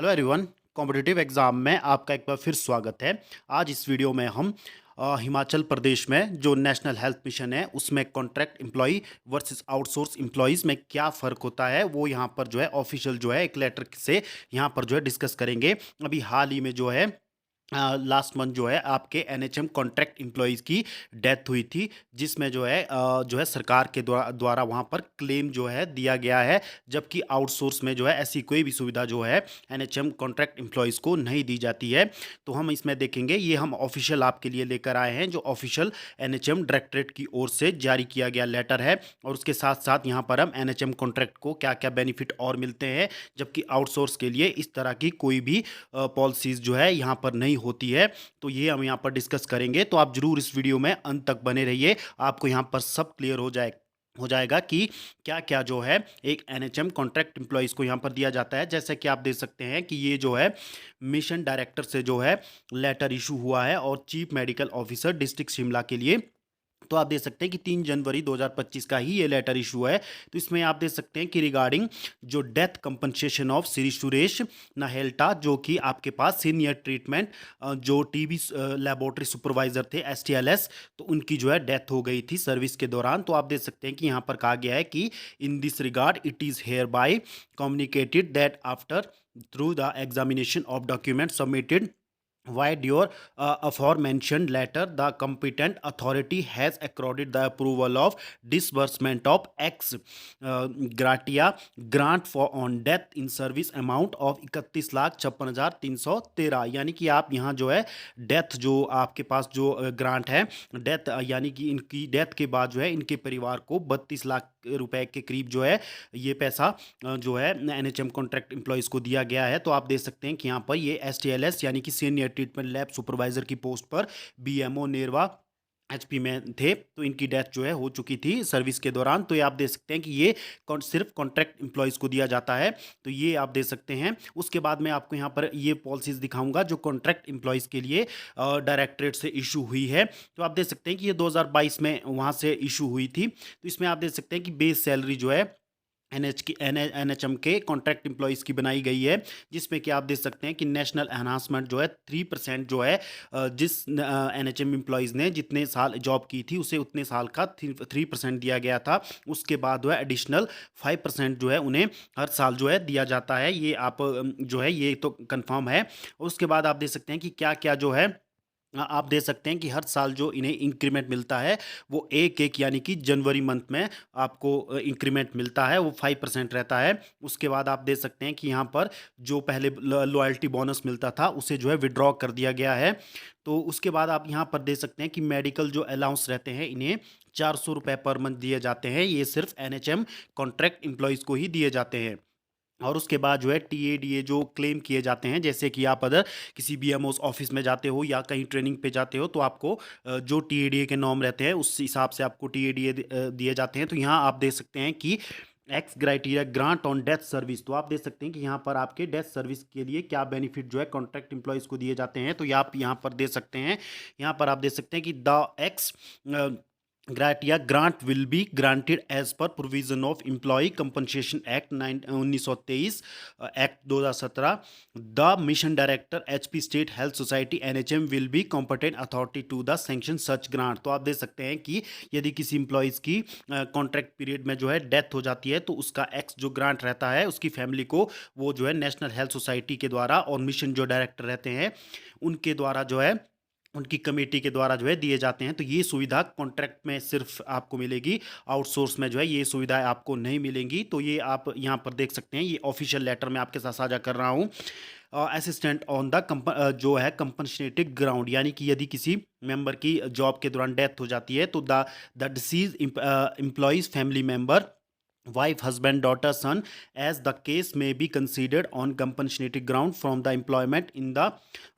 Hello everyone. Competitive exam में आपका एक बार फिर स्वागत है। आज इस वीडियो में हम हिमाचल प्रदेश में जो नेशनल हेल्थ मिशन है उसमें contract employ versus outsource employees में क्या फ़र्क होता है वो यहाँ पर जो है ऑफिशियल जो है एक लेटर से यहाँ पर जो है डिस्कस करेंगे। अभी हाल ही में जो है लास्ट मंथ जो है आपके एनएचएम कॉन्ट्रैक्ट एम्प्लॉयज़ की डेथ हुई थी, जिसमें जो है सरकार के द्वारा वहाँ पर क्लेम जो है दिया गया है, जबकि आउटसोर्स में जो है ऐसी कोई भी सुविधा जो है एनएचएम कॉन्ट्रैक्ट एम्प्लॉयज़ को नहीं दी जाती है। तो हम इसमें देखेंगे, ये हम ऑफिशियल आपके लिए लेकर आए हैं, जो ऑफिशियल एनएचएम डायरेक्टरेट की ओर से जारी किया गया लेटर है, और उसके साथ साथ यहाँ पर हम एनएचएम कॉन्ट्रैक्ट को क्या क्या बेनिफिट और मिलते हैं, जबकि आउटसोर्स के लिए इस तरह की कोई भी पॉलिसीज़ जो है यहाँ पर नहीं होती है। तो ये हम यहाँ पर डिस्कस करेंगे, तो आप ज़रूर इस वीडियो में अंत तक बने रहिए। आपको यहाँ पर सब क्लियर हो जाएगा कि क्या-क्या जो है एक एनएचएम कॉन्ट्रैक्ट एम्प्लॉइज़ को यहाँ पर दिया जाता है। जैसे कि आप देख सकते हैं कि ये जो है मिशन डायरेक्टर से जो है लेटर इशू हुआ है, और chief medical officer district Shimla के लिए। तो आप देख सकते हैं कि 3 जनवरी 2025 का ही ये लेटर इशू है। तो इसमें आप देख सकते हैं कि रिगार्डिंग जो death compensation of Shri Suresh Nahelta, जो कि आपके पास सीनियर ट्रीटमेंट जो टीबी लेबोरेटरी सुपरवाइजर थे एसटीएलएस, तो उनकी जो है डेथ हो गई थी सर्विस के दौरान। तो आप देख सकते हैं कि यहाँ पर कहा गया है कि in this regard it is hereby communicated that after through the examination of document submitted Vide your aforementioned letter, the competent authority has accorded the approval of disbursement of ex gratia grant for on death in service amount of 31,56,313। यानी कि आप यहाँ जो है death जो आपके पास जो grant है डेथ, यानी कि इनकी डेथ के बाद जो है इनके परिवार को 32 लाख रुपए के करीब जो है ये पैसा जो है एनएचएम कॉन्ट्रैक्ट एम्प्लॉयज़ को दिया गया है। तो आप देख सकते हैं कि यहाँ पर ये एसटीएलएस यानी कि सीनियर ट्रीटमेंट लैब सुपरवाइजर की पोस्ट पर बीएमओ नेरवा एचपी में थे, तो इनकी डेथ जो है हो चुकी थी सर्विस के दौरान। तो ये आप देख सकते हैं कि ये सिर्फ कॉन्ट्रैक्ट एम्प्लॉयज़ को दिया जाता है। तो ये आप देख सकते हैं। उसके बाद मैं आपको यहाँ पर ये पॉलिसीज दिखाऊंगा जो कॉन्ट्रैक्ट एम्प्लॉयज़ के लिए डायरेक्टरेट से इशू हुई है। तो आप देख सकते हैं कि ये 2022 में वहाँ से इशू हुई थी। तो इसमें आप देख सकते हैं कि बेस सैलरी जो है एनएचएम के कॉन्ट्रैक्ट एम्प्लॉयज़ की बनाई गई है, जिसमें कि आप देख सकते हैं कि नेशनल एनहांसमेंट जो है 3% जो है जिस एनएचएम एम्प्लॉयज़ ने जितने साल जॉब की थी उसे उतने साल का 3% दिया गया था। उसके बाद जो है एडिशनल 5% जो है उन्हें हर साल जो है दिया जाता है। ये आप जो है ये तो कंफर्म है। उसके बाद आप देख सकते हैं कि क्या क्या जो है आप देख सकते हैं कि हर साल जो इन्हें इंक्रीमेंट मिलता है वो एक यानी कि जनवरी मंथ में आपको इंक्रीमेंट मिलता है, वो 5% रहता है। उसके बाद आप देख सकते हैं कि यहाँ पर जो पहले लॉयल्टी बोनस मिलता था उसे जो है विड्रॉ कर दिया गया है। तो उसके बाद आप यहाँ पर देख सकते हैं कि मेडिकल जो अलाउंस रहते हैं इन्हें 400 रुपये पर मंथ दिए जाते हैं। ये सिर्फ एनएचएम कॉन्ट्रैक्ट एम्प्लॉयज़ को ही दिए जाते हैं। और उसके बाद जो है टीएडीए जो क्लेम किए जाते हैं, जैसे कि आप अगर किसी बीएमओ ऑफिस में जाते हो या कहीं ट्रेनिंग पे जाते हो, तो आपको जो टीएडीए के नॉर्म रहते हैं उस हिसाब से आपको टीएडीए दिए जाते हैं। तो यहाँ आप देख सकते हैं कि x criteria grant on death service, तो आप देख सकते हैं कि यहाँ पर आपके डेथ सर्विस के लिए क्या बेनिफिट जो है कॉन्ट्रैक्ट एम्प्लॉयज़ को दिए जाते हैं। तो ये आप यहाँ पर देख सकते हैं। यहाँ पर आप देख सकते हैं कि the ex gratia grant will be granted as per provision of employ compensation act 1923 act 2017। The mission director HP state health society NHM will be competent authority to the sanction such grant. तो आप देख सकते हैं कि यदि किसी employees की contract period में जो है डेथ हो जाती है, तो उसका एक्स जो ग्रांट रहता है उसकी फैमिली को वो जो है नेशनल हेल्थ सोसाइटी के द्वारा और मिशन जो डायरेक्टर रहते हैं उनके द्वारा जो है उनकी कमेटी के द्वारा जो है दिए जाते हैं। तो ये सुविधा कॉन्ट्रैक्ट में सिर्फ आपको मिलेगी, आउटसोर्स में जो है ये सुविधाएं आपको नहीं मिलेंगी। तो ये आप यहाँ पर देख सकते हैं, ये ऑफिशियल लेटर मैं आपके साथ साझा कर रहा हूँ। असिस्टेंट ऑन द जो है कंपनसेटेड ग्राउंड, यानी कि यदि किसी मेंबर की जॉब के दौरान डेथ हो जाती है, तो the disease employees family member wife, husband, daughter, son, as the case may be considered on compensatory ground from the employment in the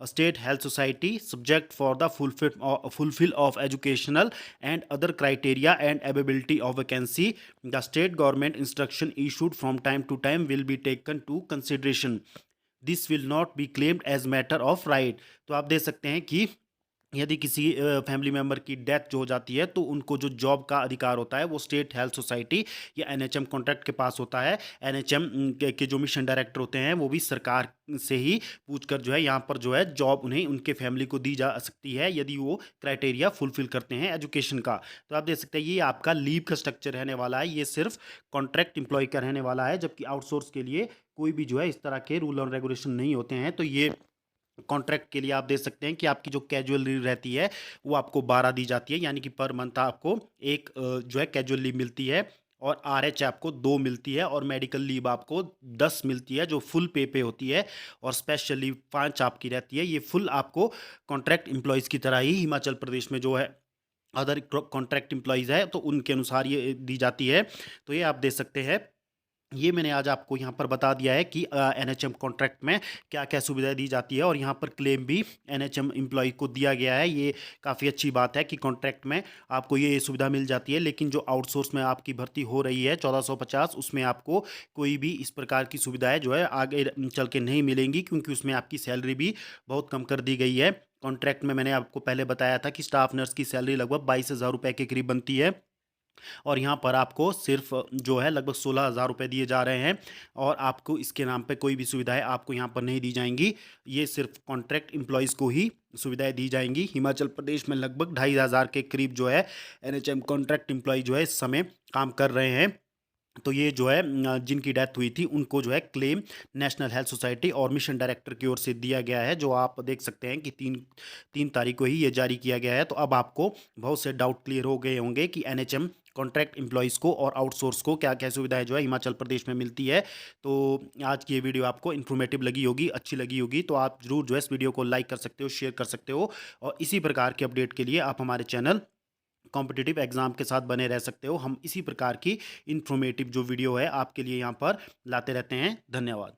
state health society, subject for the fulfill of educational and other criteria and availability of vacancy. The state government instruction issued from time to time will be taken to consideration. This will not be claimed as matter of right. तो आप देख सकते हैं कि यदि किसी family member की death जो हो जाती है तो उनको जो जॉब का अधिकार होता है वो स्टेट हेल्थ सोसाइटी या एनएचएम कॉन्ट्रैक्ट के पास होता है। एनएचएम के जो मिशन डायरेक्टर होते हैं वो भी सरकार से ही पूछकर जो है यहाँ पर जो है जॉब उन्हें उनके फैमिली को दी जा सकती है यदि वो क्राइटेरिया फुलफिल करते हैं एजुकेशन का। तो आप देख सकते हैं ये आपका लीव का स्ट्रक्चर रहने वाला है, ये सिर्फ कॉन्ट्रैक्ट एम्प्लॉय का रहने वाला है, जबकि आउटसोर्स के लिए कोई भी जो है इस तरह के रूल और रेगुलेशन नहीं होते हैं। तो ये कॉन्ट्रैक्ट के लिए आप देख सकते हैं कि आपकी जो कैजुअल लीव रहती है वो आपको 12 दी जाती है, यानी कि पर मंथ आपको एक जो है कैजुअल लीव मिलती है, और आरएच आपको 2 मिलती है, और मेडिकल लीव आपको 10 मिलती है जो फुल पे होती है, और स्पेशल लीव 5 आपकी रहती है। ये फुल आपको कॉन्ट्रैक्ट एम्प्लॉयज़ की तरह ही हिमाचल प्रदेश में जो है अदर कॉन्ट्रैक्ट एम्प्लॉयज़ है तो उनके अनुसार ये दी जाती है। तो ये आप देख सकते हैं, ये मैंने आज आपको यहाँ पर बता दिया है कि एनएचएम कॉन्ट्रैक्ट में क्या-क्या सुविधाएँ दी जाती है, और यहाँ पर क्लेम भी एनएचएम एम्प्लॉयी को दिया गया है। ये काफ़ी अच्छी बात है कि कॉन्ट्रैक्ट में आपको ये सुविधा मिल जाती है, लेकिन जो आउटसोर्स में आपकी भर्ती हो रही है 1450, उसमें आपको कोई भी इस प्रकार की सुविधाएँ जो है आगे चल के नहीं मिलेंगी, क्योंकि उसमें आपकी सैलरी भी बहुत कम कर दी गई है। कॉन्ट्रैक्ट में मैंने आपको पहले बताया था कि स्टाफ नर्स की सैलरी लगभग 22,000 रुपए के करीब बनती है, और यहाँ पर आपको सिर्फ जो है लगभग 16,000 रुपए दिए जा रहे हैं, और आपको इसके नाम पे कोई भी सुविधाएं आपको यहाँ पर नहीं दी जाएंगी। ये सिर्फ कॉन्ट्रैक्ट एम्प्लॉयज़ को ही सुविधाएं दी जाएंगी। हिमाचल प्रदेश में लगभग 2,500 के करीब जो है एनएचएम कॉन्ट्रैक्ट एम्प्लॉय जो है इस समय काम कर रहे हैं। तो ये जो है जिनकी डेथ हुई थी उनको जो है क्लेम नेशनल हेल्थ सोसाइटी और मिशन डायरेक्टर की ओर से दिया गया है, जो आप देख सकते हैं कि 3 तारीख को ही ये जारी किया गया है। तो अब आपको बहुत से डाउट क्लियर हो गए होंगे कि एनएचएम कॉन्ट्रैक्ट एम्प्लॉयज़ को और आउटसोर्स को क्या क्या सुविधाएं जो है हिमाचल प्रदेश में मिलती है। तो आज की ये वीडियो आपको इन्फॉर्मेटिव लगी होगी, अच्छी लगी होगी, तो आप ज़रूर जो है इस वीडियो को लाइक कर सकते हो, शेयर कर सकते हो, और इसी प्रकार के अपडेट के लिए आप हमारे चैनल कॉम्पिटिटिव एग्जाम के साथ बने रह सकते हो। हम इसी प्रकार की इन्फॉर्मेटिव जो वीडियो है आपके लिए यहाँ पर लाते रहते हैं। धन्यवाद।